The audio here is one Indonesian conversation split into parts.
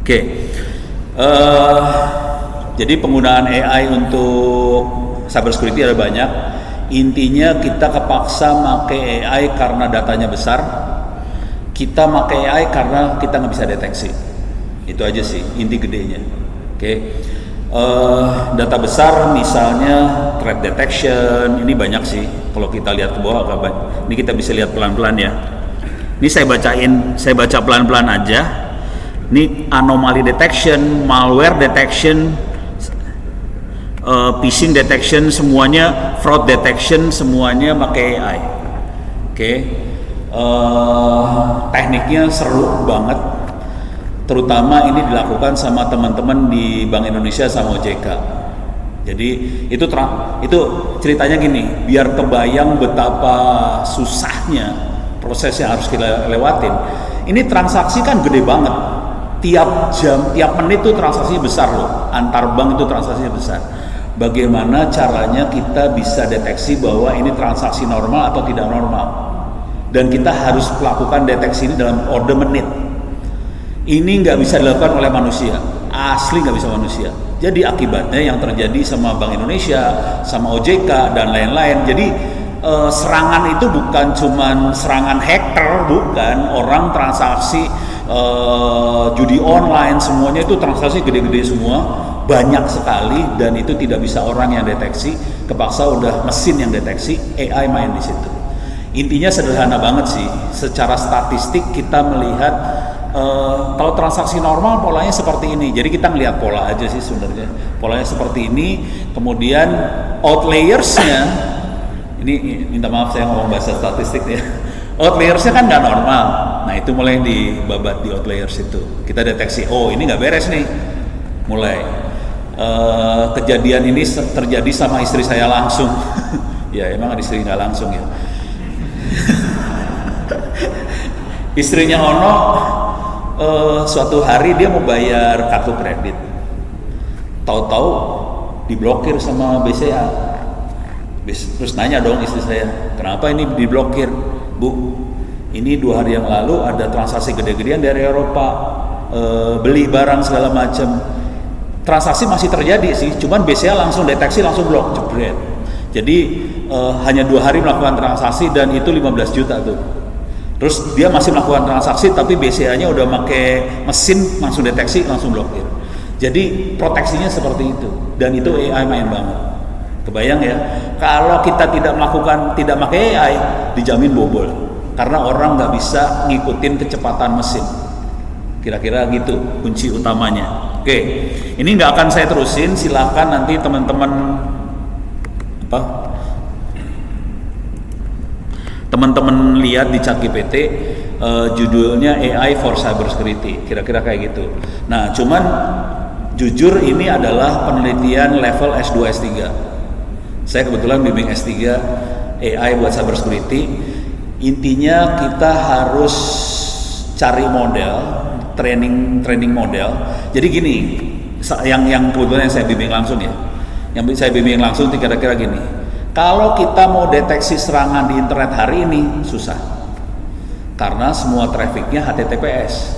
Oke. Eh, jadi penggunaan AI untuk cybersecurity ada banyak. Intinya kita kepaksa pakai AI karena datanya besar. Kita pakai AI karena kita nggak bisa deteksi. Itu aja sih inti gedenya. Oke. Data besar misalnya threat detection ini banyak sih. Kalau kita lihat ke bawah agak banyak. Ini kita bisa lihat pelan-pelan ya. Ini saya baca pelan-pelan aja. Ini anomaly detection, malware detection, phishing detection, semuanya fraud detection, semuanya pakai AI. Oke. Tekniknya seru banget. Terutama ini dilakukan sama teman-teman di Bank Indonesia sama OJK. Jadi itu ceritanya gini, biar kebayang betapa susahnya prosesnya harus kita lewatin. Ini transaksi kan gede banget. Tiap jam, tiap menit tuh transaksinya besar loh. Antar bank itu transaksinya besar. Bagaimana caranya kita bisa deteksi bahwa ini transaksi normal atau tidak normal? Dan kita harus melakukan deteksi ini dalam order menit. Ini nggak bisa dilakukan oleh manusia, asli nggak bisa manusia. Jadi akibatnya yang terjadi sama Bank Indonesia, sama OJK dan lain-lain. Jadi serangan itu bukan cuman serangan hacker, bukan orang transaksi judi online, semuanya itu transaksi gede-gede semua, banyak sekali, dan itu tidak bisa orang yang deteksi, kepaksa udah mesin yang deteksi, AI main di situ. Intinya sederhana banget sih, secara statistik kita melihat kalau transaksi normal polanya seperti ini, jadi kita ngelihat pola aja sih sebenarnya, polanya seperti ini, kemudian outliers-nya, ini minta maaf saya ngomong bahasa statistik ya, outliers-nya kan nggak normal. Nah itu mulai dibabat di outliers itu. Kita deteksi, oh ini nggak beres nih. Mulai kejadian ini terjadi sama istri saya langsung. Ya emang istri nggak langsung ya. Istrinya Ono suatu hari dia mau bayar kartu kredit. Tahu-tahu diblokir sama BCA. Terus nanya dong istri saya, kenapa ini diblokir? Bu, ini 2 hari yang lalu ada transaksi gede-gedean dari Eropa, beli barang segala macam. Transaksi masih terjadi sih, cuman BCA langsung deteksi, langsung blok, jebret. Jadi hanya 2 hari melakukan transaksi dan itu 15 juta tuh. Terus dia masih melakukan transaksi tapi BCA-nya udah pakai mesin, langsung deteksi, langsung blokir. Jadi proteksinya seperti itu, dan itu AI main banget. Kebayang ya, kalau kita tidak pakai AI, dijamin bobol. Karena orang nggak bisa ngikutin kecepatan mesin. Kira-kira gitu kunci utamanya. Oke, ini nggak akan saya terusin. Silakan nanti teman-teman lihat di ChatGPT, judulnya AI for Cybersecurity. Kira-kira kayak gitu. Nah, cuman jujur ini adalah penelitian level S2 S3. Saya kebetulan bimbing S3 AI buat cybersecurity. Intinya kita harus cari model, training model. Jadi gini, yang kebetulan yang saya bimbing langsung ya. Yang saya bimbing langsung kira-kira gini. Kalau kita mau deteksi serangan di internet hari ini susah. Karena semua trafficnya HTTPS.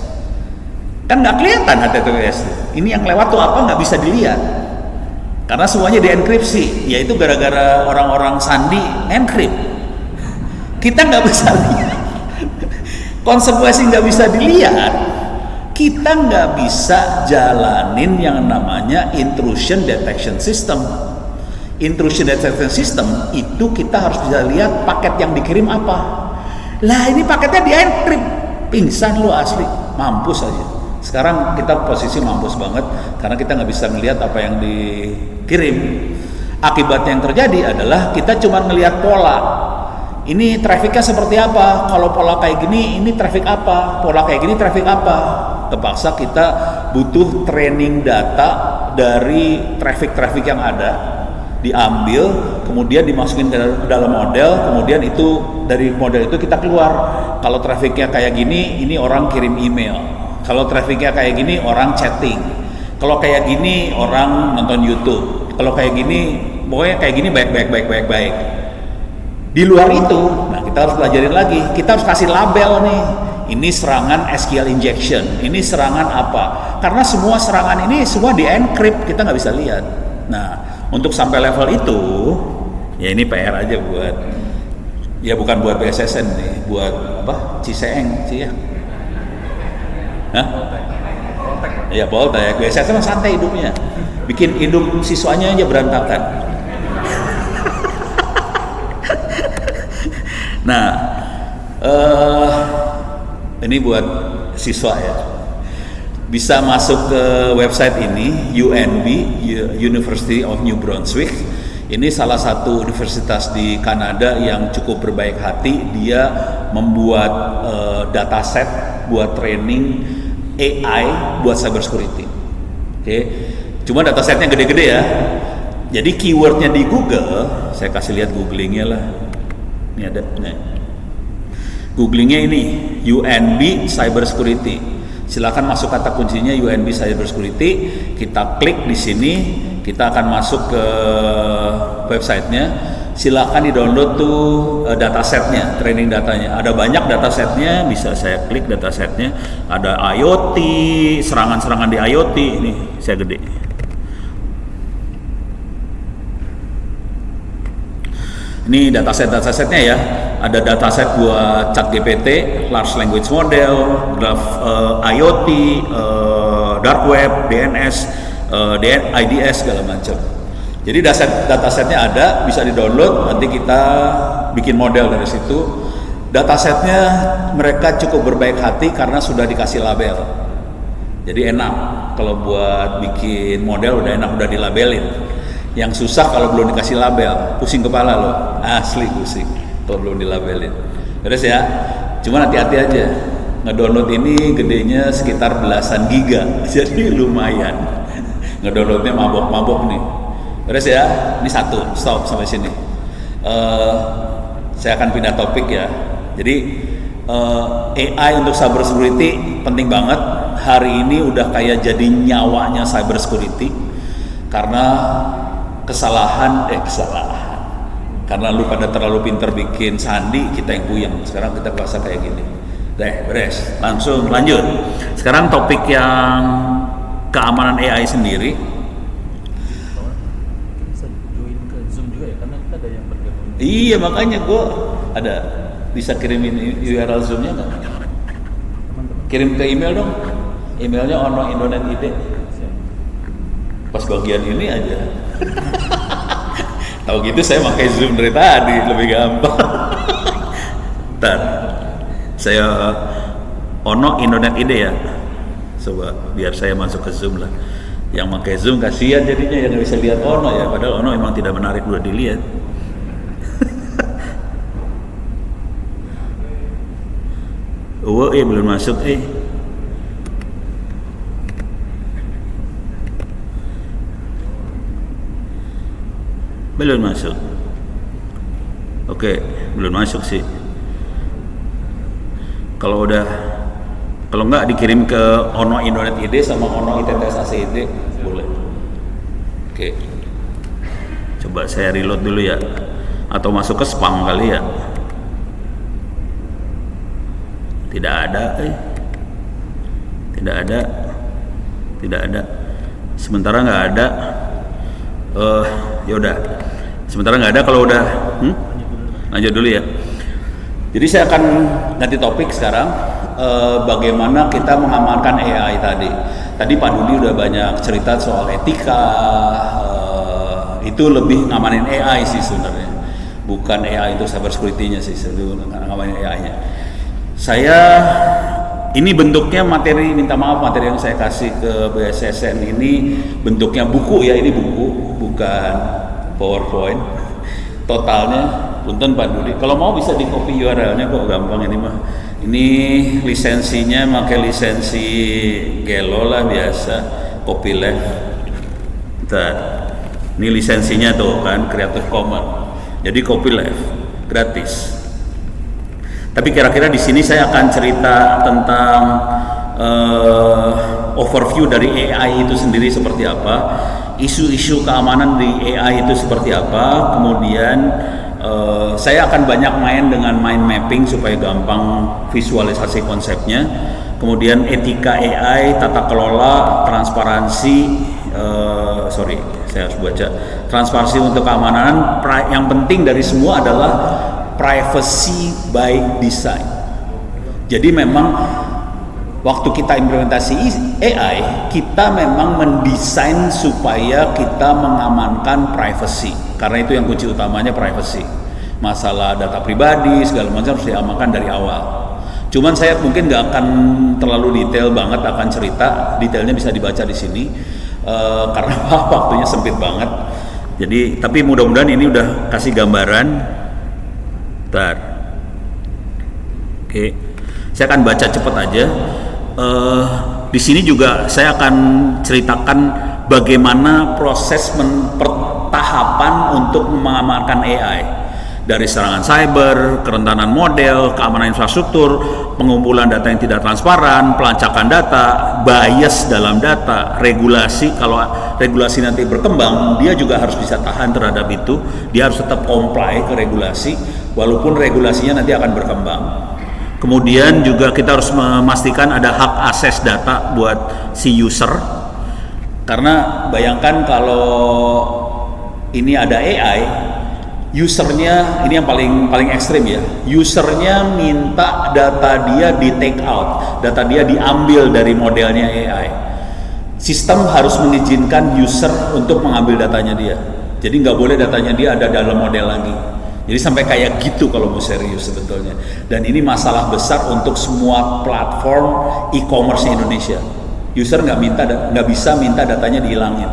Kan nggak kelihatan HTTPS. Ini yang lewat tuh apa nggak bisa dilihat. Karena semuanya dienkripsi, yaitu gara-gara orang-orang sandi encrypt. Kita nggak bisa lihat, konsekuensi nggak bisa dilihat, kita nggak bisa jalanin yang namanya intrusion detection system. Intrusion detection system itu kita harus bisa lihat paket yang dikirim apa. Lah ini paketnya di-encrypt, pingsan lo asli, mampus aja. Sekarang kita posisi mampus banget karena kita nggak bisa melihat apa yang dikirim. Akibatnya yang terjadi adalah kita cuma ngelihat pola. Ini trafficnya seperti apa? Kalau pola kayak gini, ini traffic apa? Pola kayak gini, traffic apa? Terpaksa kita butuh training data dari traffic yang ada, diambil, kemudian dimasukin ke dalam model, kemudian itu dari model itu kita keluar. Kalau trafficnya kayak gini, ini orang kirim email. Kalau trafficnya kayak gini, orang chatting. Kalau kayak gini, orang nonton YouTube. Kalau kayak gini, pokoknya kayak gini baik. Di luar itu, nah kita harus pelajarin lagi. Kita harus kasih label nih. ini serangan SQL injection, ini serangan apa. Karena semua serangan ini semua di encrypt, kita nggak bisa lihat. Nah, untuk sampai level itu, ya ini PR aja buat, ya bukan buat BSSN nih, buat apa? Ciseeng, sih ya. Hah? Ya Poltek, BSSN mah santai hidupnya, bikin hidup siswanya aja berantakan. Nah, ini buat siswa ya, bisa masuk ke website ini, UNB, University of New Brunswick. Ini salah satu universitas di Kanada yang cukup berbaik hati. Dia membuat dataset buat training AI buat cybersecurity. Oke, cuma datasetnya gede-gede ya. Jadi keywordnya di Google, saya kasih lihat googlingnya lah. Ini ada, nih. Googlingnya ini UNB Cybersecurity. Silakan masuk kata kuncinya UNB Cybersecurity. Kita klik di sini, kita akan masuk ke websitenya. Silakan di-download tuh datasetnya, training datanya. Ada banyak datasetnya, bisa saya klik datasetnya. Ada IoT, serangan-serangan di IoT. Ini saya gede. Ini datasetnya ya. Ada dataset buat ChatGPT, Large Language Model, Graph IoT, Dark Web, DNS, IDS segala macam. Jadi datasetnya ada, bisa di-download, nanti kita bikin model dari situ. Datasetnya mereka cukup berbaik hati karena sudah dikasih label. Jadi enak, kalau buat bikin model udah enak, udah dilabelin. Yang susah kalau belum dikasih label, pusing kepala loh, asli pusing kalau belum dilabelin. Terus ya, cuma hati-hati aja, ngedownload ini gedenya sekitar belasan giga, jadi lumayan. Ngedownloadnya mabok-mabok nih. Terus ya, ini satu, stop sampai sini. Saya akan pindah topik ya. Jadi AI untuk cybersecurity penting banget. Hari ini udah kayak jadi nyawanya cybersecurity karena kesalahan. Karena lu pada terlalu pinter bikin sandi, kita yang puyeng. Sekarang kita bahasa kayak gini. Beres. Langsung lanjut. Sekarang topik yang keamanan AI sendiri. Bisa join ke Zoom juga ya, karena kita ada yang bergabung. Iya, makanya gue ada bisa kirimin URL Zoom-nya nggak? Teman-teman. Kirim ke email dong. Emailnya ono Indonet ID. Pas bagian ini aja. Tahu gitu saya pakai Zoom dari tadi, lebih gampang. Ntar saya ono Indonet ID ya. Coba biar saya masuk ke Zoom lah. Yang pakai Zoom kasihan jadinya yang nggak bisa lihat ono ya. Padahal ono emang tidak menarik buat dilihat. Belum masuk belum masuk. Oke, belum masuk sih. Kalau nggak dikirim ke Ono Indonet ID sama Ono ITTS ACID boleh. Oke. Coba saya reload dulu ya. Atau masuk ke spam kali ya. Tidak ada. Tidak ada. Sementara nggak ada. Ya udah. Sementara nggak ada. Kalau udah, lanjut dulu ya. Jadi saya akan ganti topik sekarang. Bagaimana kita mengamankan AI tadi. Tadi Pak Dudi udah banyak cerita soal etika. Itu lebih ngamanin AI sih sebenarnya. Bukan AI itu cybersecurity-nya sih, ngamanin AI-nya. Ini bentuknya materi, minta maaf materi yang saya kasih ke BSSN ini bentuknya buku ya, ini buku, bukan PowerPoint. Totalnya, punten Pak Dudi. Kalau mau bisa di copy URL-nya kok, gampang ini mah. Ini lisensinya pakai lisensi Gelo lah biasa, copyleft. Bentar. Ini lisensinya tuh kan Creative Commons. Jadi copyleft, gratis. Tapi kira-kira di sini saya akan cerita tentang overview dari AI itu sendiri seperti apa, isu-isu keamanan di AI itu seperti apa, kemudian Saya akan banyak main dengan mind mapping supaya gampang visualisasi konsepnya. Kemudian etika AI, tata kelola, transparansi, saya harus baca. Transparansi untuk keamanan. Yang penting dari semua adalah privacy by design. Jadi memang waktu kita implementasi AI, kita memang mendesain supaya kita mengamankan privacy. Karena itu yang kunci utamanya privacy. Masalah data pribadi segala macam harus diamankan dari awal. Cuman saya mungkin nggak akan terlalu detail banget akan cerita, detailnya bisa dibaca di sini karena waktunya sempit banget. Jadi tapi mudah-mudahan ini udah kasih gambaran. Bentar. Oke, saya akan baca cepet aja. Di sini juga saya akan ceritakan bagaimana proses tahapan untuk mengamankan AI. Dari serangan cyber, kerentanan model, keamanan infrastruktur, pengumpulan data yang tidak transparan, pelacakan data, bias dalam data, regulasi. Kalau regulasi nanti berkembang, dia juga harus bisa tahan terhadap itu. Dia harus tetap comply ke regulasi, walaupun regulasinya nanti akan berkembang. Kemudian juga kita harus memastikan ada hak akses data buat si user. Karena bayangkan kalau ini ada AI, usernya ini yang paling ekstrim ya. Usernya minta data dia di take out, data dia diambil dari modelnya AI. Sistem harus mengizinkan user untuk mengambil datanya dia. Jadi nggak boleh datanya dia ada dalam model lagi. Jadi sampai kayak gitu kalau mau serius sebetulnya. Dan ini masalah besar untuk semua platform e-commerce Indonesia. User nggak bisa minta datanya dihilangin.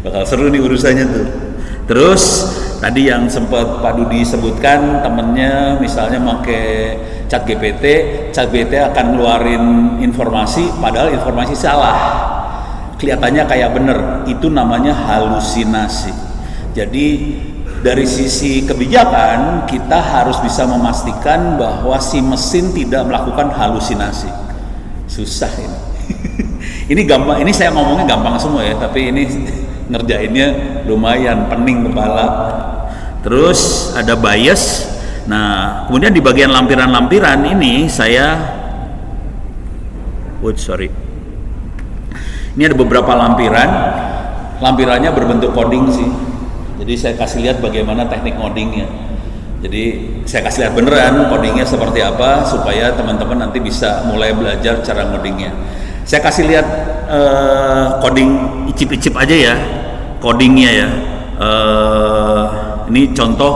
Bakal seru nih urusannya tuh. Terus tadi yang sempat Pak Dudi sebutkan, temennya misalnya pakai ChatGPT akan ngeluarin informasi padahal informasi salah. Kelihatannya kayak bener, itu namanya halusinasi. Jadi dari sisi kebijakan kita harus bisa memastikan bahwa si mesin tidak melakukan halusinasi. Susah ini. Ini gampang, ini saya ngomongnya gampang semua ya, tapi ini ngerjainnya lumayan pening kepala. Terus ada bias. Nah, kemudian di bagian lampiran-lampiran ini ini ada beberapa lampiran. Lampirannya berbentuk coding sih. Jadi saya kasih lihat bagaimana teknik codingnya. Jadi saya kasih lihat beneran codingnya seperti apa supaya teman-teman nanti bisa mulai belajar cara codingnya. Saya kasih lihat coding icip-icip aja ya, codingnya ya. Ini contoh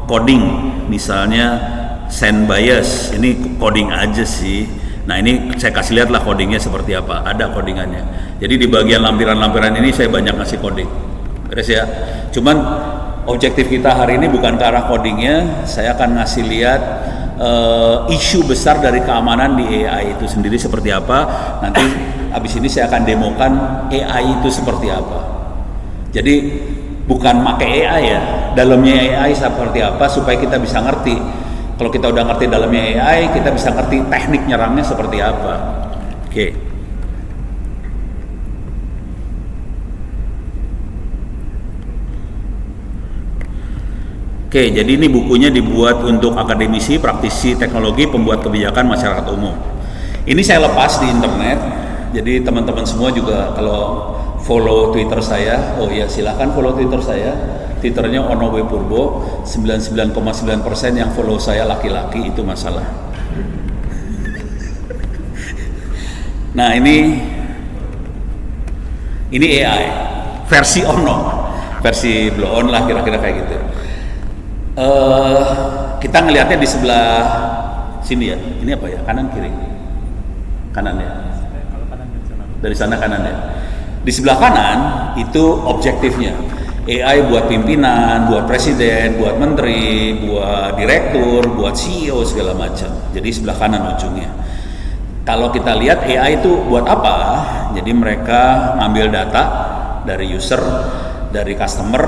coding, misalnya send bias. Ini coding aja sih. Nah ini saya kasih lihat lah codingnya seperti apa. Ada codingannya. Jadi di bagian lampiran-lampiran ini saya banyak kasih coding. Beres ya. Cuman objektif kita hari ini bukan ke arah codingnya. Saya akan ngasih lihat isu besar dari keamanan di AI itu sendiri seperti apa. Nanti habis ini saya akan demokan AI itu seperti apa. Jadi bukan pakai AI ya, dalamnya AI seperti apa supaya kita bisa ngerti. Kalau kita udah ngerti dalamnya AI, kita bisa ngerti teknik nyerangnya seperti apa. Oke. Oke, jadi ini bukunya dibuat untuk akademisi, praktisi teknologi, pembuat kebijakan, masyarakat umum. Ini saya lepas di internet, jadi teman-teman semua juga kalau follow Twitter saya, oh ya silahkan follow Twitter saya. Twitternya Ono W Purbo, 99,9% yang follow saya laki-laki, itu masalah. Nah ini AI versi Ono, versi blow on lah kira-kira kayak gitu. Kita ngelihatnya di sebelah sini ya. Ini apa ya? Kanan kiri? Kanan ya. Dari sana kanan ya. Di sebelah kanan itu objektifnya. AI buat pimpinan, buat presiden, buat menteri, buat direktur, buat CEO segala macam. Jadi sebelah kanan ujungnya. Kalau kita lihat AI itu buat apa? Jadi mereka ngambil data dari user, dari customer,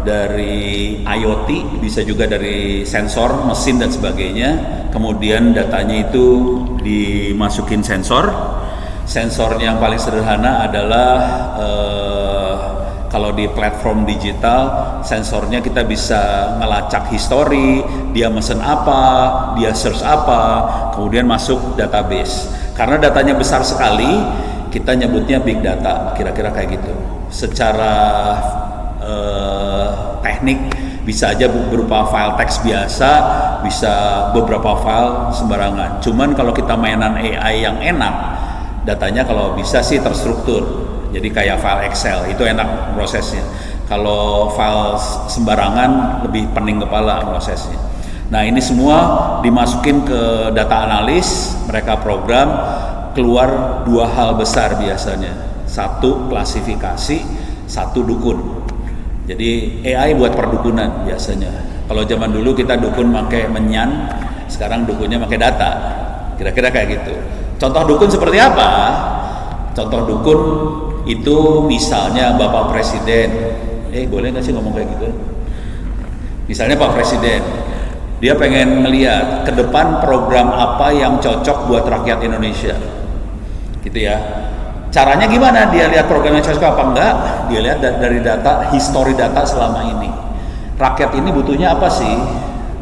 dari IoT, bisa juga dari sensor, mesin dan sebagainya. Kemudian datanya itu dimasukin sensor. Sensornya yang paling sederhana adalah Kalau di platform digital, sensornya kita bisa ngelacak histori, dia mesen apa, dia search apa, kemudian masuk database. Karena datanya besar sekali, kita nyebutnya big data, kira-kira kayak gitu. Secara teknik bisa aja berupa file teks biasa, bisa beberapa file sembarangan. Cuman kalau kita mainan AI yang enak, datanya kalau bisa sih terstruktur. Jadi kayak file Excel, itu enak prosesnya. Kalau file sembarangan lebih pening kepala prosesnya. Nah, ini semua dimasukin ke data analis, mereka program, keluar dua hal besar biasanya. Satu klasifikasi, satu dukun. Jadi AI buat perdukunan biasanya. Kalau zaman dulu kita dukun pakai menyan, sekarang dukunnya pakai data. Kira-kira kayak gitu. Contoh dukun seperti apa? Contoh dukun itu misalnya Bapak Presiden. Boleh nggak sih ngomong kayak gitu? Misalnya Pak Presiden, dia pengen ngeliat ke depan program apa yang cocok buat rakyat Indonesia, gitu ya. Caranya gimana? Dia lihat programnya cocok apa enggak? Dia lihat dari data, histori data selama ini. Rakyat ini butuhnya apa sih?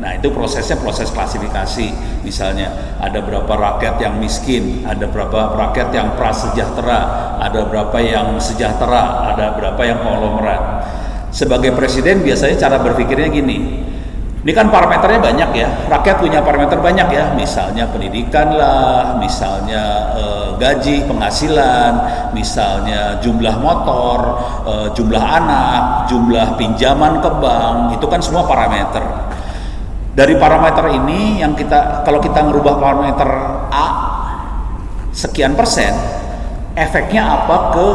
Nah, itu prosesnya proses klasifikasi. Misalnya ada berapa rakyat yang miskin, ada berapa rakyat yang prasejahtera, ada berapa yang sejahtera, ada berapa yang konglomerat. Sebagai presiden biasanya cara berpikirnya gini. Ini kan parameternya banyak ya, rakyat punya parameter banyak ya, misalnya pendidikan lah, misalnya gaji, penghasilan, misalnya jumlah motor, jumlah anak, jumlah pinjaman ke bank, itu kan semua parameter. Dari parameter ini yang kalau kita ngerubah parameter A sekian persen, efeknya apa ke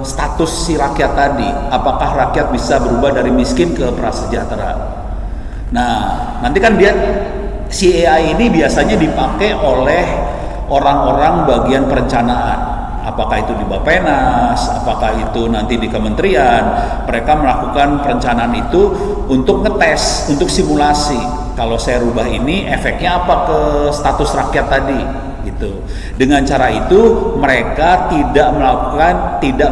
status si rakyat tadi? Apakah rakyat bisa berubah dari miskin ke prasejahtera? Nah, nanti kan si AI ini biasanya dipakai oleh orang-orang bagian perencanaan. Apakah itu di Bappenas, apakah itu nanti di kementerian, mereka melakukan perencanaan itu untuk ngetes, untuk simulasi. Kalau saya rubah ini, efeknya apa ke status rakyat tadi, gitu. Dengan cara itu, mereka tidak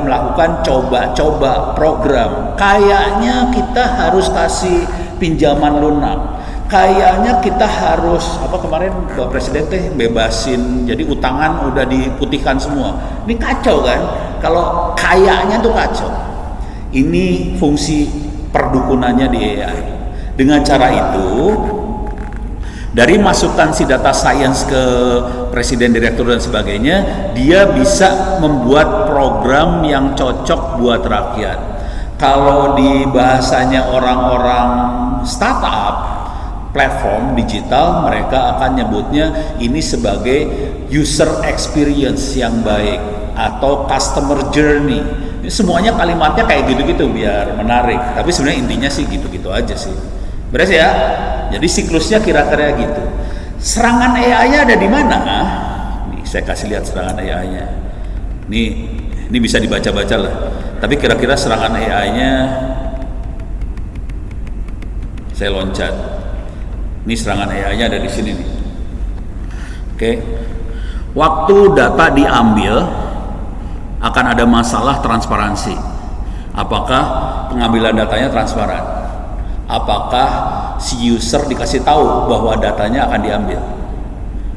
melakukan coba-coba program. Kayaknya kita harus kasih pinjaman lunak. Kayaknya kita harus kemarin Bapak Presiden bebasin, jadi utangan udah diputihkan semua. Ini kacau kan? Kalau kayaknya tuh kacau. Ini fungsi perdukunannya di AI. Dengan cara itu, dari masukan si data science ke presiden, direktur dan sebagainya, dia bisa membuat program yang cocok buat rakyat. Kalau di bahasanya orang-orang startup, platform digital, mereka akan nyebutnya ini sebagai user experience yang baik atau customer journey. Ini semuanya kalimatnya kayak gitu-gitu biar menarik, tapi sebenarnya intinya sih gitu-gitu aja sih. Beres ya? Jadi siklusnya kira-kira gitu. Serangan AI-nya ada di mana? Nih, saya kasih lihat serangan AI-nya. Ini bisa dibaca-baca lah. Tapi kira-kira serangan AI-nya saya loncat. Ini serangan AI-nya ada di sini nih. Oke. Waktu data diambil akan ada masalah transparansi. Apakah pengambilan datanya transparan? Apakah si user dikasih tahu bahwa datanya akan diambil?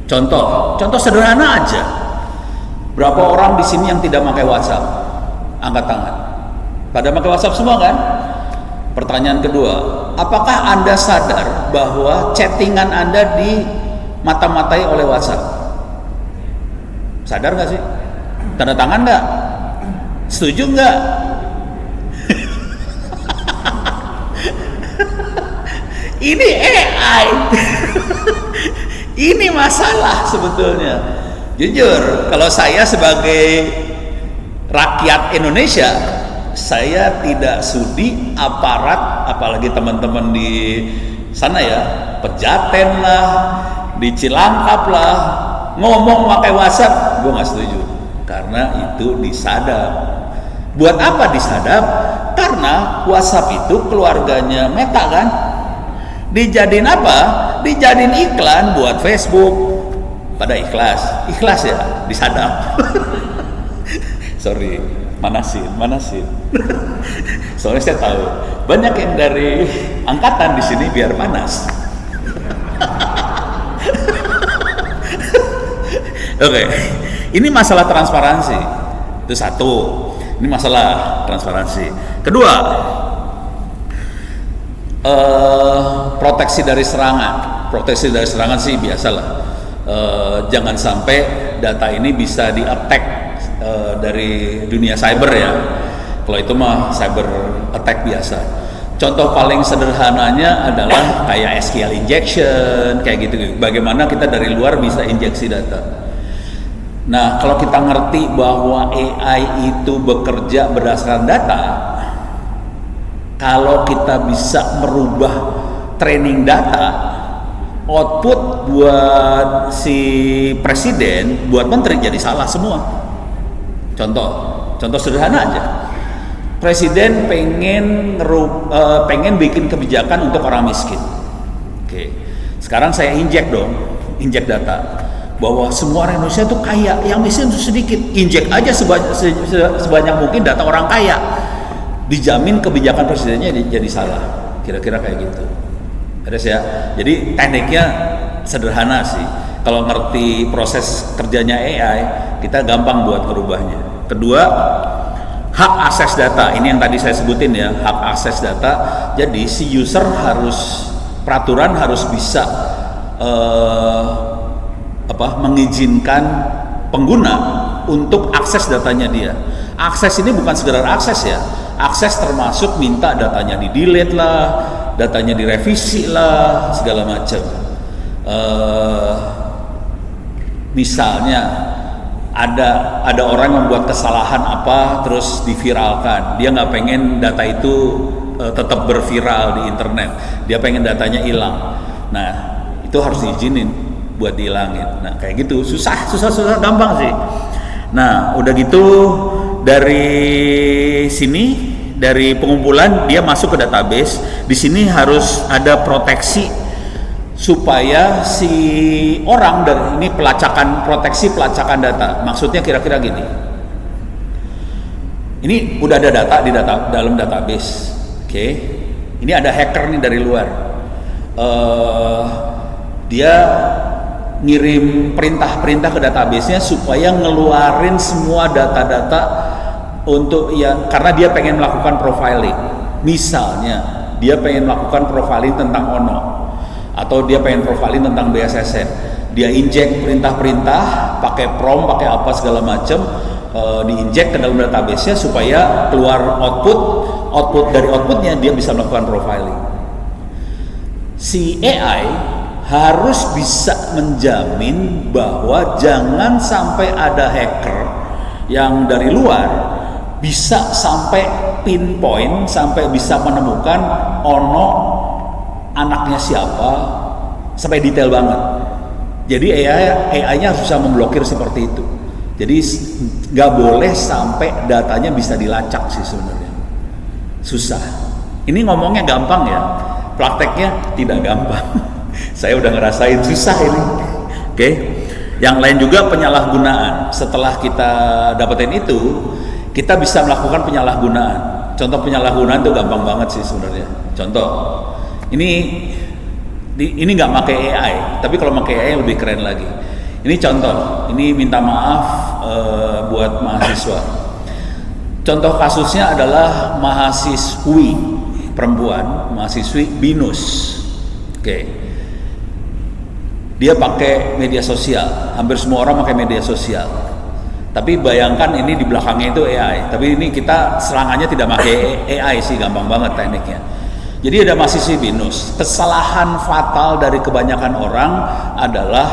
Contoh sederhana aja. Berapa orang di sini yang tidak pakai WhatsApp? Angkat tangan. Pada pakai WhatsApp semua kan? Pertanyaan kedua, apakah Anda sadar bahwa chattingan Anda dimata-matai oleh WhatsApp? Sadar nggak sih? Tanda tangan nggak? Setuju nggak? Ini AI. Ini masalah sebetulnya. Jujur, kalau saya sebagai rakyat Indonesia, saya tidak sudi aparat, apalagi teman-teman di sana ya, Pejaten lah, di Cilangkap lah, ngomong pakai WhatsApp, gue nggak setuju. Karena itu disadap. Buat apa disadap? Karena WhatsApp itu keluarganya Meta kan. Dijadiin apa? Dijadiin iklan buat Facebook. Pada ikhlas ya, disadap. Sorry, manasin. Soalnya saya tahu banyak yang dari angkatan di sini biar panas. Oke, ini masalah transparansi. Itu satu. Ini masalah transparansi. Kedua, proteksi dari serangan. Proteksi dari serangan sih biasalah. Jangan sampai data ini bisa di-attack dari dunia cyber ya. Kalau itu mah cyber attack biasa. Contoh paling sederhananya adalah kayak SQL injection, kayak gitu. Bagaimana kita dari luar bisa injeksi data. Nah, kalau kita ngerti bahwa AI itu bekerja berdasarkan data, kalau kita bisa merubah training data, output buat si presiden, buat menteri jadi salah semua. Contoh sederhana aja. Presiden pengen bikin kebijakan untuk orang miskin. Oke. Sekarang saya injek data bahwa semua orang Indonesia itu kaya, yang miskin itu sedikit. Injek aja sebanyak mungkin data orang kaya. Dijamin kebijakan presidennya jadi salah. Kira-kira kayak gitu. Beres ya. Jadi tekniknya sederhana sih. Kalau ngerti proses kerjanya AI, kita gampang buat merubahnya. Kedua, hak akses data. Ini yang tadi saya sebutin ya, hak akses data. Jadi si user peraturan harus bisa mengizinkan pengguna untuk akses datanya dia. Akses ini bukan sekedar akses ya. Akses termasuk minta datanya di-delete lah, datanya direvisi lah, segala macam. Misalnya ada orang yang membuat kesalahan apa terus diviralkan. Dia nggak pengen data itu tetap berviral di internet. Dia pengen datanya hilang. Nah, itu harus diizinin buat dihilangin. Nah, kayak gitu susah gampang sih. Nah, udah gitu dari sini, dari pengumpulan dia masuk ke database. Di sini harus ada proteksi supaya si orang dari ini proteksi pelacakan data. Maksudnya kira-kira gini. Ini udah ada data di dalam database. Oke. Ini ada hacker nih dari luar. Dia ngirim perintah-perintah ke database-nya supaya ngeluarin semua data-data untuk karena dia pengen melakukan profiling. Misalnya dia pengen melakukan profiling tentang Ono atau dia pengen profiling tentang BSSN. Dia injek perintah-perintah pakai prompt, pakai apa segala macam, diinjek ke dalam database-nya supaya keluar output dari outputnya dia bisa melakukan profiling. Si AI harus bisa menjamin bahwa jangan sampai ada hacker yang dari luar bisa sampai pinpoint, sampai bisa menemukan Ono anaknya siapa sampai detail banget. Jadi AI-nya harus bisa memblokir seperti itu. Jadi nggak boleh sampai datanya bisa dilacak sih sebenarnya. Susah. Ini ngomongnya gampang ya, prakteknya tidak gampang. Saya udah ngerasain susah ini. Oke. Yang lain juga penyalahgunaan. Setelah kita dapetin itu, kita bisa melakukan penyalahgunaan. Contoh penyalahgunaan itu gampang banget sih sebenarnya. Contoh, ini nggak pakai AI, tapi kalau pakai AI lebih keren lagi. Ini contoh. Ini minta maaf buat mahasiswa. Contoh kasusnya adalah mahasiswi perempuan, mahasiswi BINUS. Oke. Dia pakai media sosial, hampir semua orang pakai media sosial. Tapi bayangkan ini di belakangnya itu AI. Tapi ini kita serangannya tidak pakai AI sih, gampang banget tekniknya. Jadi ada mahasiswi BINUS. Kesalahan fatal dari kebanyakan orang adalah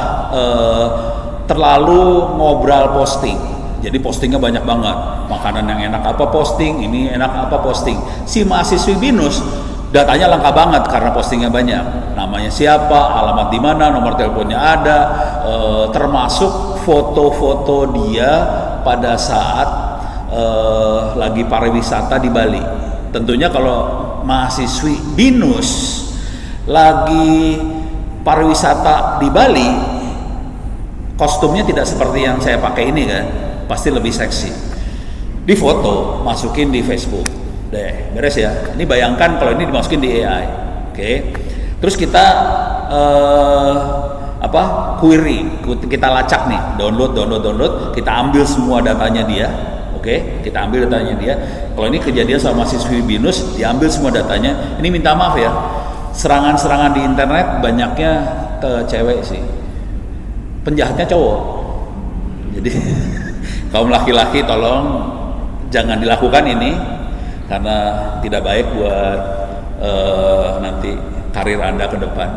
terlalu ngobrol posting. Jadi postingnya banyak banget. Makanan yang enak apa posting, ini enak apa posting. Si mahasiswi BINUS datanya lengkap banget karena postingnya banyak. Namanya siapa, alamat di mana, nomor teleponnya ada, termasuk foto-foto dia pada saat lagi pariwisata di Bali. Tentunya kalau mahasiswi BINUS lagi pariwisata di Bali, kostumnya tidak seperti yang saya pakai ini kan, pasti lebih seksi. di foto, masukin di Facebook, deh beres ya. Ini bayangkan kalau ini dimasukin di AI, oke? Terus kita query, kita lacak nih, download, kita ambil semua datanya dia, oke? Kita ambil datanya dia. Kalau ini kejadian sama mahasiswi BINUS, diambil semua datanya. Ini minta maaf ya, serangan-serangan di internet banyaknya ke cewek sih, penjahatnya cowok. Jadi kaum laki-laki tolong jangan dilakukan ini karena tidak baik buat nanti karir Anda ke depan.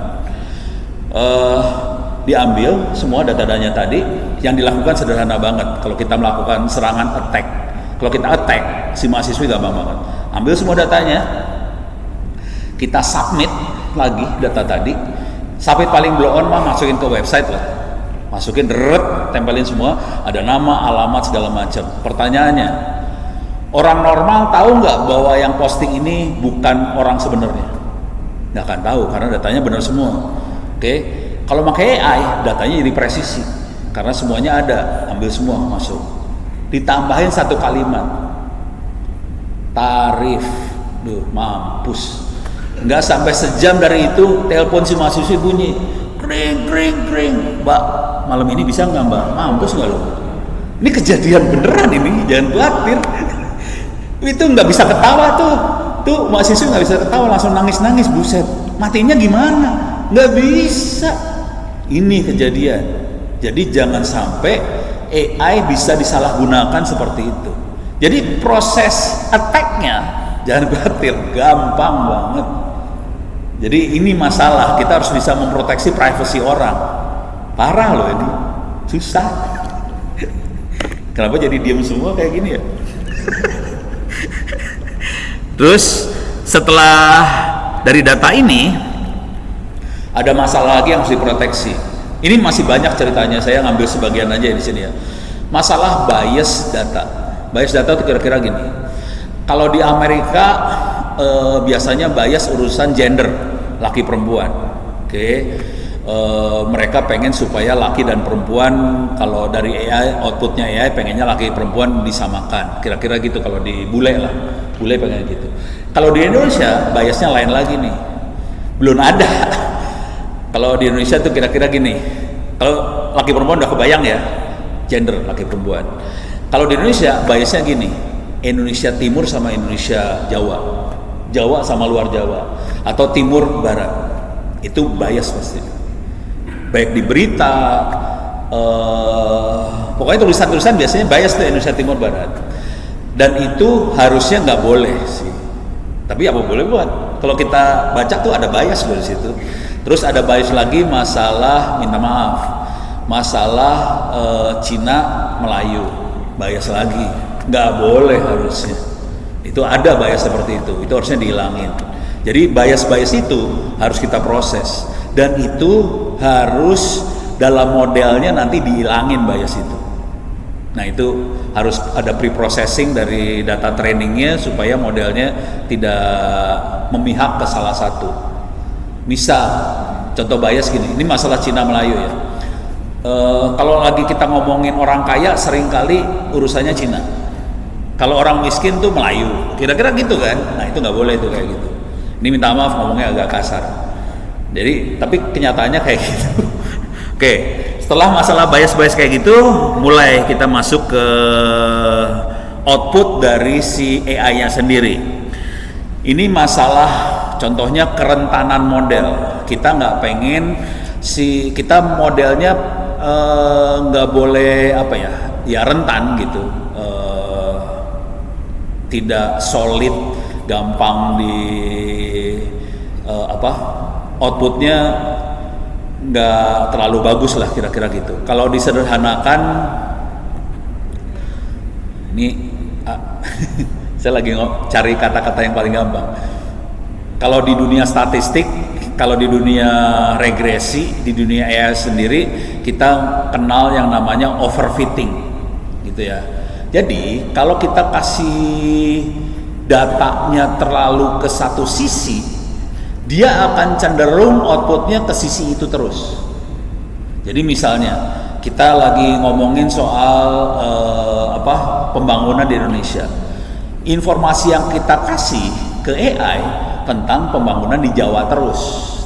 Diambil semua data-datanya tadi. Yang dilakukan sederhana banget. Kalau kita melakukan serangan attack, kalau kita attack si mahasiswi gampang banget. Ambil semua datanya, kita submit lagi data tadi. Submit paling blow on mah masukin ke website lah, masukin tempelin semua, ada nama, alamat segala macam. Pertanyaannya, orang normal tahu nggak bahwa yang posting ini bukan orang sebenarnya? Nggak akan tahu karena datanya benar semua. Oke, kalau pakai AI datanya jadi presisi karena semuanya ada, ambil semua masuk. Ditambahin satu kalimat, tarif, mampus. Nggak sampai sejam dari itu telepon si mahasiswi bunyi, kring, Mbak, malam ini bisa nggak Mbak? Mampus nggak lo? Ini kejadian beneran ini, jangan khawatir. Itu nggak bisa ketawa tuh mahasiswa nggak bisa ketawa, langsung nangis, buset, matinya gimana? Nggak bisa. Ini kejadian. Jadi jangan sampai AI bisa disalahgunakan seperti itu. Jadi proses attack-nya jangan khawatir, gampang banget. Jadi ini masalah, kita harus bisa memproteksi privasi orang. Parah loh ini, susah. Kenapa jadi diam semua kayak gini ya? Terus setelah dari data ini ada masalah lagi yang harus diproteksi. Ini masih banyak ceritanya, saya ngambil sebagian aja di sini ya. Masalah bias data. Bias data itu kira-kira gini. Kalau di Amerika biasanya bias urusan gender, laki perempuan. Oke. Mereka pengen supaya laki dan perempuan, kalau dari AI, outputnya AI pengennya laki perempuan disamakan, kira-kira gitu. Kalau di bule pengen gitu. Kalau di Indonesia biasnya lain lagi nih, belum ada. Kalau di Indonesia tuh kira-kira gini, kalau laki perempuan udah kebayang ya, gender laki perempuan. Kalau di Indonesia biasnya gini, Indonesia Timur sama Indonesia Jawa, Jawa sama luar Jawa, atau Timur Barat, itu bias pasti. Baik di berita, pokoknya tulisan-tulisan biasanya bias tuh Indonesia Timur Barat, dan itu harusnya nggak boleh sih. Tapi apa boleh buat? Kalau kita baca tuh ada bias dari situ. Terus ada bias lagi masalah minta maaf, masalah Cina Melayu, bias lagi, nggak boleh harusnya. Itu ada bias seperti itu harusnya dihilangin. Jadi bias itu harus kita proses, dan itu harus dalam modelnya nanti dihilangin bias itu. Nah itu harus ada pre-processing dari data trainingnya supaya modelnya tidak memihak ke salah satu. Misal contoh bias gini, ini masalah Cina Melayu ya. Kalau lagi kita ngomongin orang kaya, seringkali urusannya Cina. Kalau orang miskin tuh Melayu, kira-kira gitu kan. Nah itu nggak boleh tuh kayak gitu. Ini minta maaf ngomongnya agak kasar. Jadi tapi kenyataannya kayak gitu. Oke, setelah masalah bias kayak gitu, mulai kita masuk ke output dari si AI-nya sendiri. Ini masalah contohnya kerentanan model. Kita nggak pengen kita modelnya nggak boleh ya rentan gitu, tidak solid, gampang di outputnya nggak terlalu bagus lah kira-kira gitu. Kalau disederhanakan, ini saya lagi cari kata-kata yang paling gampang. Kalau di dunia statistik, kalau di dunia regresi, di dunia AI sendiri, kita kenal yang namanya overfitting, gitu ya. Jadi kalau kita kasih datanya terlalu ke satu sisi, dia akan cenderung outputnya ke sisi itu terus. Jadi misalnya kita lagi ngomongin soal pembangunan di Indonesia. Informasi yang kita kasih ke AI tentang pembangunan di Jawa terus,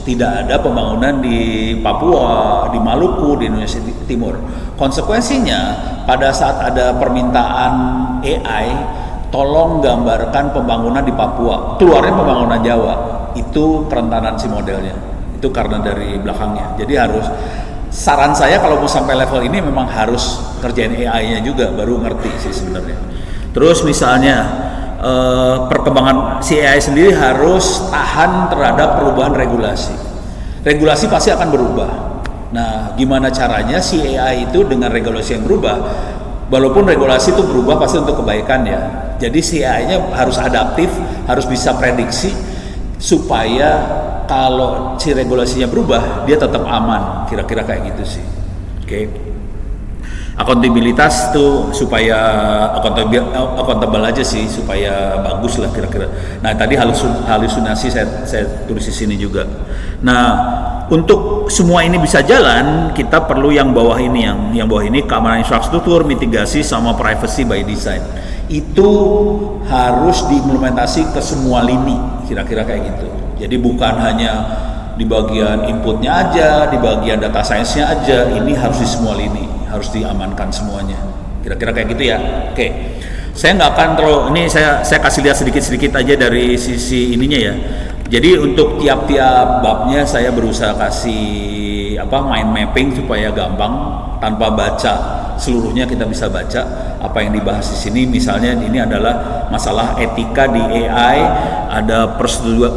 tidak ada pembangunan di Papua, di Maluku, di Indonesia Timur. Konsekuensinya pada saat ada permintaan AI, tolong gambarkan pembangunan di Papua, keluarnya pembangunan Jawa, itu kerentanan si modelnya, itu karena dari belakangnya. Jadi harus, saran saya kalau mau sampai level ini memang harus kerjain AI-nya juga, baru ngerti sih sebenarnya. Terus misalnya perkembangan si AI sendiri harus tahan terhadap perubahan regulasi. Regulasi pasti akan berubah. Nah, gimana caranya si AI itu dengan regulasi yang berubah? Walaupun regulasi itu berubah pasti untuk kebaikan ya. Jadi si AI-nya harus adaptif, harus bisa prediksi supaya kalau si regulasinya berubah dia tetap aman. Kira-kira kayak gitu sih. Oke. Akuntabilitas tuh supaya akuntabel aja sih, supaya bagus lah kira-kira. Nah tadi halusinasi saya tulis di sini juga. Nah untuk semua ini bisa jalan, kita perlu yang bawah ini, yang bawah ini keamanan infrastruktur, mitigasi sama privacy by design. Itu harus diimplementasi ke semua lini, kira-kira kayak gitu. Jadi bukan hanya di bagian inputnya aja, di bagian data science-nya aja, ini harus di semua lini, harus diamankan semuanya. Kira-kira kayak gitu ya. Oke. Saya nggak akan terlalu, ini saya kasih lihat sedikit-sedikit aja dari sisi ininya ya. Jadi untuk tiap-tiap babnya saya berusaha kasih mind mapping supaya gampang, tanpa baca seluruhnya kita bisa baca apa yang dibahas di sini. Misalnya ini adalah masalah etika di AI, ada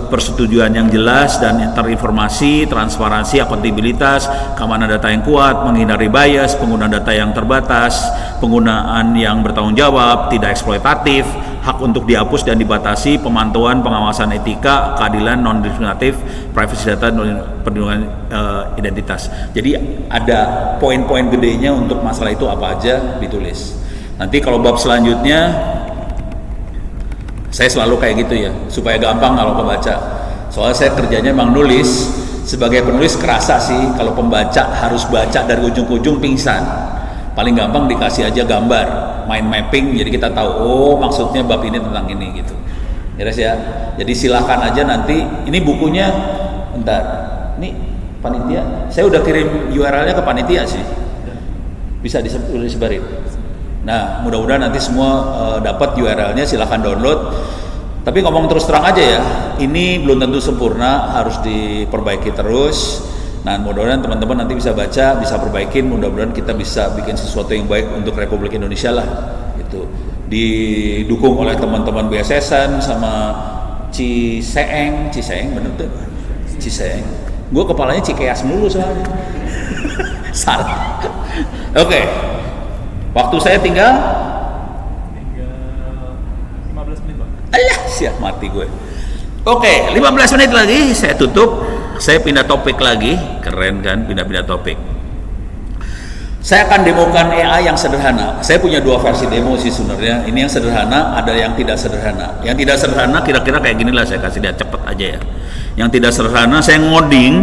persetujuan yang jelas dan terinformasi, transparansi, akuntabilitas, keamanan data yang kuat, menghindari bias, penggunaan data yang terbatas, penggunaan yang bertanggung jawab, tidak eksploitatif, hak untuk dihapus dan dibatasi, pemantauan, pengawasan etika, keadilan, non-diskriminatif, privacy data, perlindungan identitas. Jadi ada poin-poin gedenya untuk masalah itu apa aja ditulis. Nanti kalau bab selanjutnya saya selalu kayak gitu ya, supaya gampang kalau pembaca. Soalnya saya kerjanya emang nulis, sebagai penulis kerasa sih kalau pembaca harus baca dari ujung ke ujung pingsan. Paling gampang dikasih aja gambar, mind mapping, jadi kita tahu oh maksudnya bab ini tentang ini gitu. Jelas ya. Jadi silahkan aja nanti, ini bukunya, bentar, ini panitia, saya udah kirim URL-nya ke panitia sih, bisa disebarin. Nah mudah-mudahan nanti semua dapat URL-nya, silahkan download. Tapi ngomong terus terang aja ya, ini belum tentu sempurna, harus diperbaiki terus. Nah mudah-mudahan teman-teman nanti bisa baca, bisa perbaikin, mudah-mudahan kita bisa bikin sesuatu yang baik untuk Republik Indonesia lah gitu. Didukung oleh teman-teman BSS-an sama Ciseeng bener tuh, Ciseeng. Gue kepalanya Cikeas mulu soalnya. Salah. Oke. Waktu saya tinggal 15 menit Bang. Alah, siap mati gue. Oke, 15 menit lagi saya tutup. Saya pindah topik lagi. Keren kan, pindah-pindah topik. Saya akan demokan AI yang sederhana. Saya punya dua versi demo sih sebenarnya. Ini yang sederhana, ada yang tidak sederhana. Yang tidak sederhana kira-kira kayak gini lah, saya kasih lihat cepet aja ya. Yang tidak sederhana saya ngoding,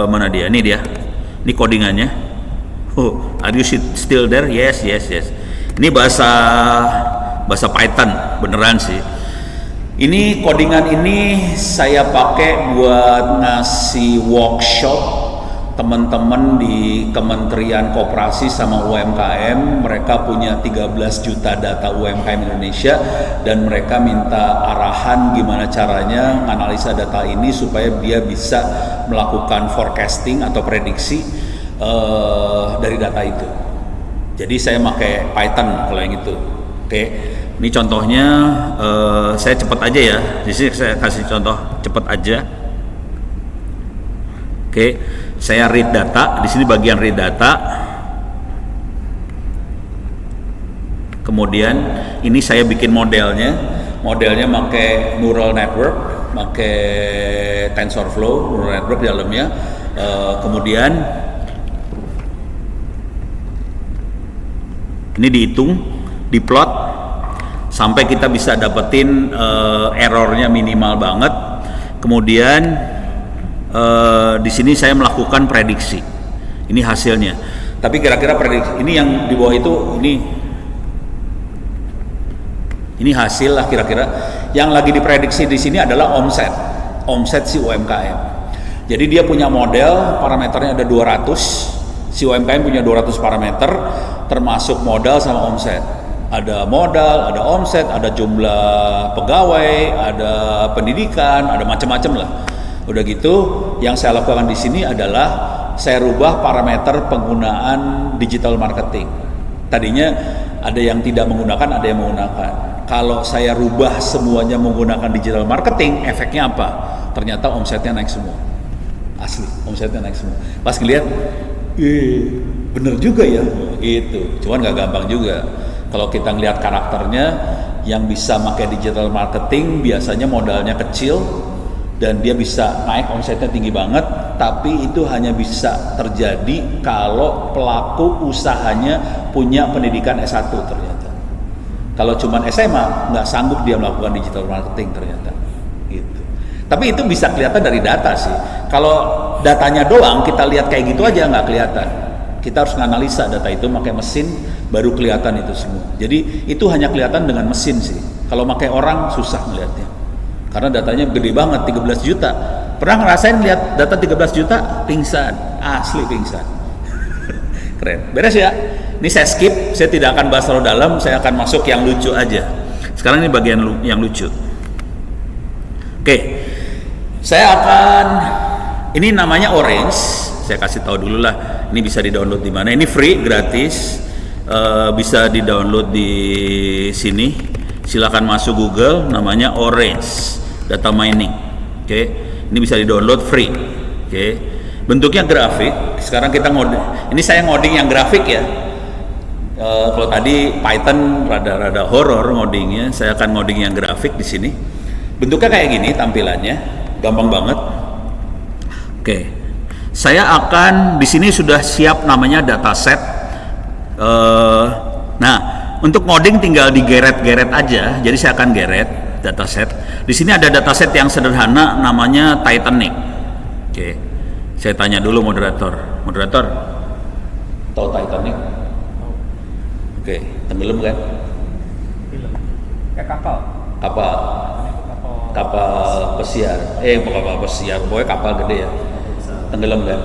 mana dia? Ini dia. Ini codingannya. Oh, are you still there? Yes. Ini bahasa Python beneran sih. Ini codingan ini saya pakai buat ngasih workshop teman-teman di Kementerian Koperasi sama UMKM. Mereka punya 13 juta data UMKM Indonesia dan mereka minta arahan gimana caranya analisa data ini supaya dia bisa melakukan forecasting atau prediksi dari data itu. Jadi saya pakai Python kalau yang itu. Oke. Ini contohnya, saya cepat aja ya. Di sini saya kasih contoh cepat aja. Oke, saya read data. Di sini bagian read data. Kemudian ini saya bikin modelnya. Modelnya pakai neural network, pakai TensorFlow neural network di dalamnya. Kemudian ini dihitung, diplot sampai kita bisa dapetin errornya minimal banget. Kemudian di sini saya melakukan prediksi. Ini hasilnya. Tapi kira-kira prediksi ini yang di bawah itu ini hasil lah kira-kira. Yang lagi diprediksi di sini adalah omset si UMKM. Jadi dia punya model, parameternya ada 200. Si UMKM punya 200 parameter, termasuk modal sama omset. Ada modal, ada omset, ada jumlah pegawai, ada pendidikan, ada macam-macam lah. Udah gitu, yang saya lakukan di sini adalah saya rubah parameter penggunaan digital marketing. Tadinya ada yang tidak menggunakan, ada yang menggunakan. Kalau saya rubah semuanya menggunakan digital marketing, efeknya apa? Ternyata omsetnya naik semua. Asli, omsetnya naik semua. Pas ngeliat, bener juga ya, gitu. Cuman nggak gampang juga. Kalau kita ngeliat karakternya, yang bisa pakai digital marketing biasanya modalnya kecil dan dia bisa naik omsetnya tinggi banget, tapi itu hanya bisa terjadi kalau pelaku usahanya punya pendidikan S1 ternyata. Kalau cuman SMA nggak sanggup dia melakukan digital marketing ternyata, gitu. Tapi itu bisa kelihatan dari data sih. Kalau datanya doang kita lihat kayak gitu aja nggak kelihatan. Kita harus menganalisa data itu pakai mesin baru kelihatan itu semua. Jadi itu hanya kelihatan dengan mesin sih. Kalau pakai orang susah melihatnya. Karena datanya gede banget, 13 juta. Pernah ngerasain lihat data 13 juta? Pingsan, asli pingsan. Keren, beres ya. Ini saya skip, saya tidak akan bahas terlalu dalam, saya akan masuk yang lucu aja. Sekarang ini bagian yang lucu. Oke, saya akan, ini namanya Orange, saya kasih tahu dulu lah. Ini bisa di-download di mana? Ini free, gratis, bisa di-download di sini. Silakan masuk Google, namanya Orange Data Mining. Oke, ini bisa di-download free. Oke, bentuknya grafik. Sekarang kita ngoding. Ini saya ngoding yang grafik ya. Kalau tadi Python rada horor ngodingnya, saya akan ngoding yang grafik di sini. Bentuknya kayak gini tampilannya, gampang banget. Oke, saya akan di sini sudah siap namanya dataset. Nah, untuk ngoding tinggal digeret-geret aja. Jadi saya akan geret dataset. Di sini ada dataset yang sederhana namanya Titanic. Oke, saya tanya dulu moderator. Moderator, tahu Titanic? Oke, tenggelam kan? Kayak kapal. Kapal pesiar. Kapal pesiar. Pokoknya kapal gede ya. Tenggelam kan?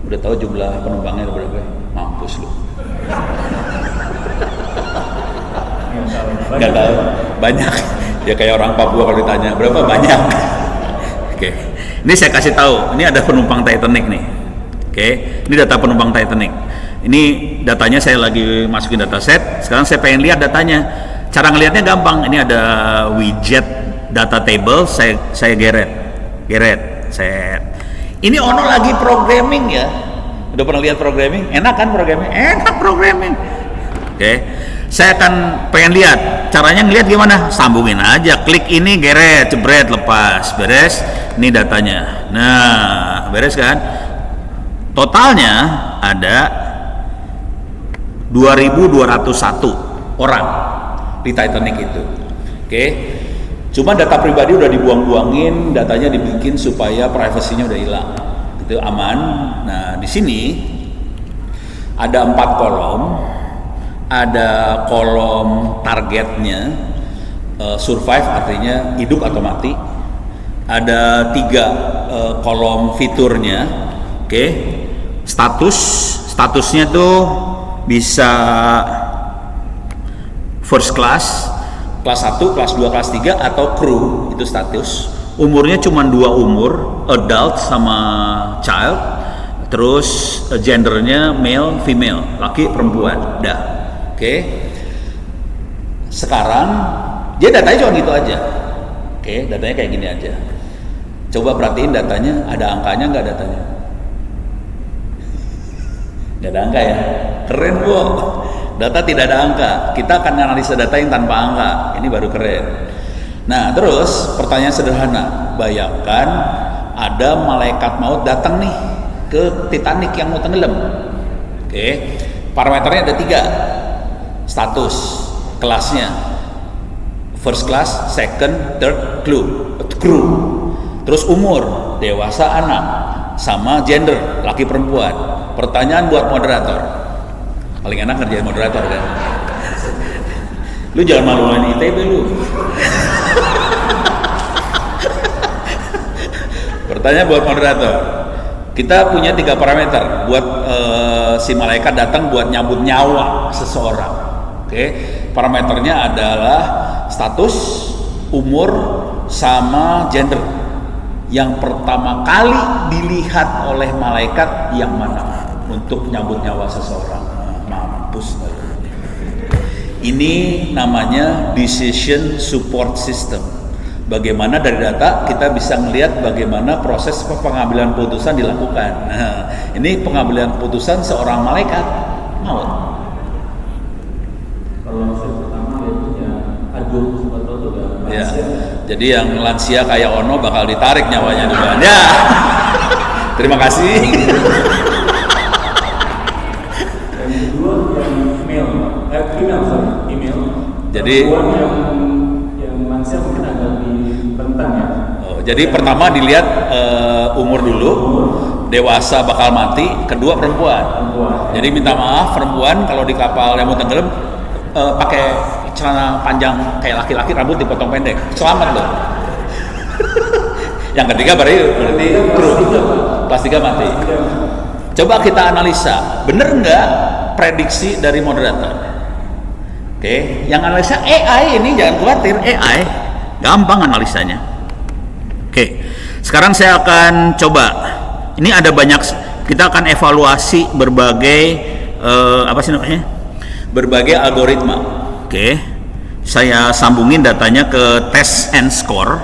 Udah tahu jumlah penumpangnya berapa? Mampus lu. Nggak tahu. Banyak. Ya kayak orang Papua kalau ditanya berapa banyak. Oke. Ini saya kasih tahu. Ini ada penumpang Titanic nih. Oke. Ini data penumpang Titanic. Ini datanya saya lagi masukin dataset. Sekarang saya pengen lihat datanya. Cara ngelihatnya gampang. Ini ada widget data table. Saya geret. Set. Ini Ono lagi programming ya. Udah pernah lihat programming? Enak kan programming? Enak programming. Oke. Saya akan pengen lihat caranya ngelihat gimana. Sambungin aja. Klik ini geret, jebret, lepas. Beres. Ini datanya. Nah, beres kan? Totalnya ada 2.201 orang di Titanic itu. Oke. Cuma data pribadi udah dibuang-buangin, datanya dibikin supaya privasinya udah hilang. Itu aman. Nah, di sini ada 4 kolom. Ada kolom targetnya, survive artinya hidup atau mati. Ada 3 kolom fiturnya. Oke. Statusnya tuh bisa first class, kelas 1, kelas 2, kelas 3 atau crew, itu status. Umurnya cuma 2 umur, adult sama child. Terus gendernya male, female, laki, perempuan. Dah. Oke. Sekarang dia datanya cuma gitu aja. Oke, datanya kayak gini aja. Coba perhatiin datanya, ada angkanya nggak datanya? Nggak ada angka ya? Keren Bu. Data tidak ada angka. Kita akan analisa data yang tanpa angka. Ini baru keren. Nah, terus pertanyaan sederhana. Bayangkan ada malaikat maut datang nih ke Titanic yang mau tenggelam. Oke. Parameternya ada 3. Status, kelasnya. First class, second, third, crew. Terus umur, dewasa, anak, sama gender, laki perempuan. pertanyaan buat moderator. Paling enak ngerjain moderator kan. Lu jangan malu-maluin ITB lu. Pertanyaan buat moderator. Kita punya 3 parameter buat si malaikat datang buat nyambut nyawa seseorang. Oke, parameternya adalah status, umur, sama gender. Yang pertama kali dilihat oleh malaikat yang mana untuk nyambut nyawa seseorang. Mampus. Ini namanya decision support system. Bagaimana dari data kita bisa melihat bagaimana proses pengambilan putusan dilakukan. Nah, ini pengambilan putusan seorang malaikat maut. Kalau saya pertama lihatnya Agung Subatoto juga. Ya. Jadi yang lansia kayak Ono bakal ditarik nyawanya duluan. Ya. Terima kasih. Yang kedua yang email. Jadi yang lansia mungkin agak lebih rentan ya. Jadi pertama dilihat umur dulu, dewasa bakal mati, kedua perempuan. Jadi minta maaf perempuan kalau di kapal yang mau tenggelam pakai celana panjang kayak laki-laki, rambut dipotong pendek, selamat loh. Yang ketiga berarti kru kelas 3 mati. Coba kita analisa, bener nggak prediksi dari moderator? Oke, yang analisa AI ini jangan khawatir, AI gampang analisanya. Oke, sekarang saya akan coba. Ini ada banyak, kita akan evaluasi berbagai apa sih namanya? Berbagai algoritma. Oke, saya sambungin datanya ke test and score.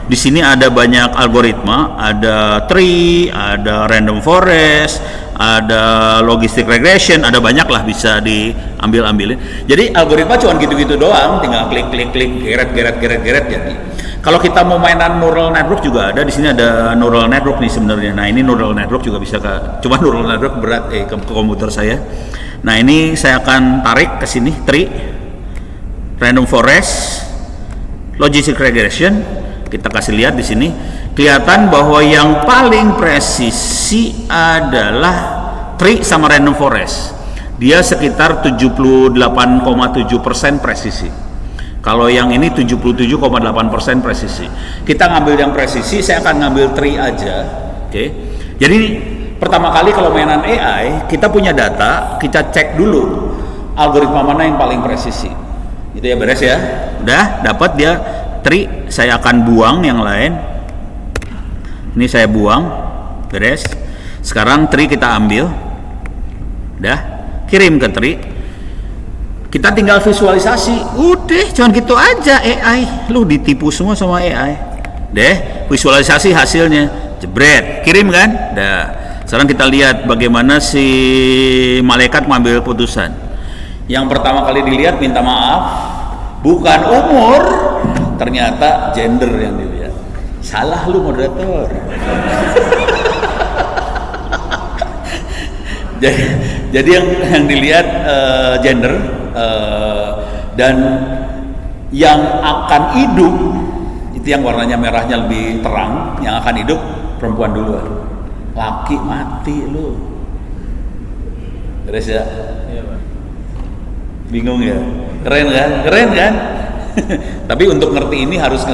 Di sini ada banyak algoritma, ada tree, ada random forest, ada logistic regression, ada banyak lah bisa diambil-ambilin. Jadi algoritma cuma gitu-gitu doang, tinggal klik geret jadi. Kalau kita mau mainan neural network juga ada, di sini ada neural network nih sebenarnya. Nah, ini neural network juga bisa cuma neural network berat ke komputer saya. Nah, ini saya akan tarik ke sini tree, random forest, logistic regression. Kita kasih lihat di sini, kelihatan bahwa yang paling presisi adalah tree sama random forest. Dia sekitar 78,7% presisi. Kalau yang ini 77,8% presisi. Kita ngambil yang presisi, saya akan ngambil tree aja. Oke. Jadi pertama kali kalau mainan AI, kita punya data, kita cek dulu algoritma mana yang paling presisi. Itu ya, beres ya. Udah dapat dia tree, saya akan buang yang lain. Ini saya buang, beres. Sekarang tree kita ambil, udah kirim ke tree. Kita tinggal visualisasi, udah cuman gitu aja. AI, lu ditipu semua sama AI. Deh, visualisasi hasilnya, jebret, kirim kan? Dah. Sekarang kita lihat bagaimana si malaikat mengambil putusan. Yang pertama kali dilihat, minta maaf, bukan umur, ternyata gender yang dilihat. Salah lu moderator. jadi yang dilihat gender, dan yang akan hidup itu yang warnanya merahnya lebih terang, yang akan hidup perempuan duluan. Laki mati lu. Beres ya? Iya, Pak. Bingung ya? Keren kan? Tapi untuk ngerti ini harus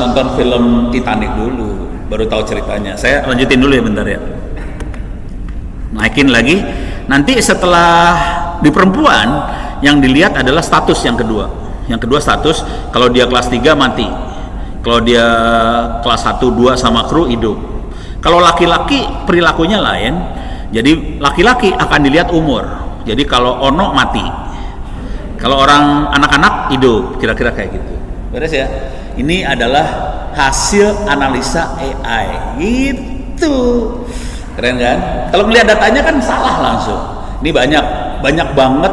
nonton film Titanic dulu, baru tahu ceritanya. Saya lanjutin dulu ya bentar ya. Naikin lagi. Nanti setelah di perempuan yang dilihat adalah status yang kedua. Yang kedua status, kalau dia kelas 3 mati. Kalau dia kelas 1, 2 sama kru hidup. Kalau laki-laki perilakunya lain. Jadi laki-laki akan dilihat umur. Jadi kalau Ono mati. Kalau orang anak-anak hidup, kira-kira kayak gitu. Beres ya? Ini adalah hasil analisa AI. Gitu. Keren kan? Kalau melihat datanya kan salah langsung. Ini banyak banget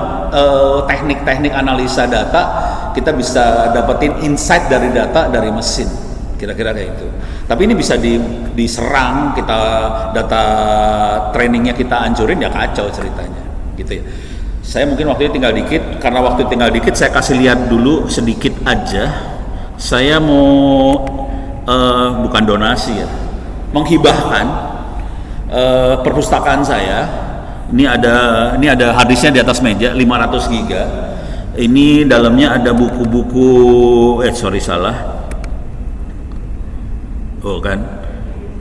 teknik-teknik analisa data. Kita bisa dapetin insight dari data dari mesin. Kira-kira kayak gitu. Tapi ini bisa diserang, kita data trainingnya kita hancurin, ya kacau ceritanya. Gitu ya. Saya mungkin waktunya tinggal dikit, karena waktu tinggal dikit saya kasih lihat dulu sedikit aja. Saya mau bukan donasi ya, menghibahkan perpustakaan saya. Ini ada harddisknya di atas meja 500 giga. Ini dalamnya ada buku-buku salah. Oh kan.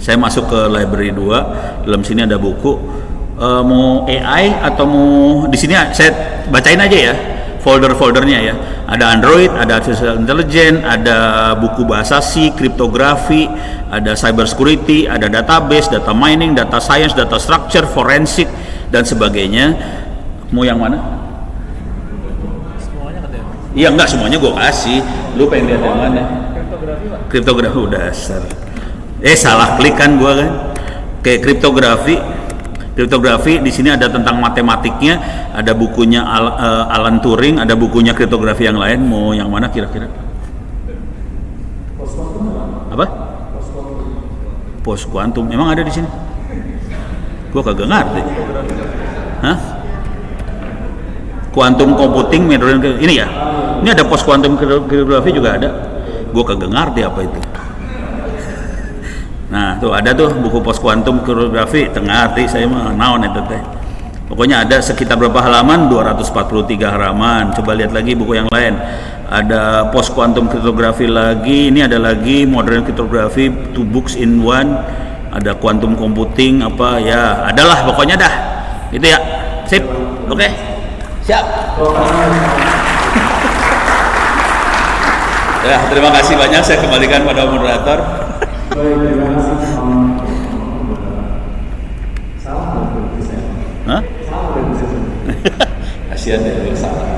Saya masuk ke library 2, dalam sini ada buku. Mau AI atau mau di sini saya bacain aja ya folder-foldernya ya. Ada Android, ada artificial intelligence, ada buku bahasa C, kriptografi, ada cyber security, ada database, data mining, data science, data structure, forensik dan sebagainya. Mau yang mana? Semuanya katanya. Iya enggak semuanya gue kasih. Lu pengen lihat yang mana? Kriptografi Pak. Kriptografi dasar. Salah klik kan gue kan. Kayak kriptografi di sini ada tentang matematiknya, ada bukunya Alan Turing, ada bukunya kriptografi yang lain. Mau yang mana kira-kira? Apa? Post quantum. Emang ada di sini? Gua kagak ngerti. Hah? Quantum computing, ini ya? Ini ada post quantum kriptografi juga ada. Gua kagak ngerti apa itu. Nah, tuh ada tuh buku post quantum kriptografi, tengah arti saya mah naon itu teh. Pokoknya ada sekitar berapa halaman? 243 halaman. Coba lihat lagi buku yang lain. Ada post quantum kriptografi lagi, ini ada lagi modern kriptografi, 2 books in one. Ada quantum computing apa ya, adalah pokoknya dah. Itu ya. Sip. Oke. Siap. Ya, terima kasih banyak, saya kembalikan pada moderator. Baik, terima kasih. Salah nggak? Hah? Salah nggak? Kasihan deh, salah.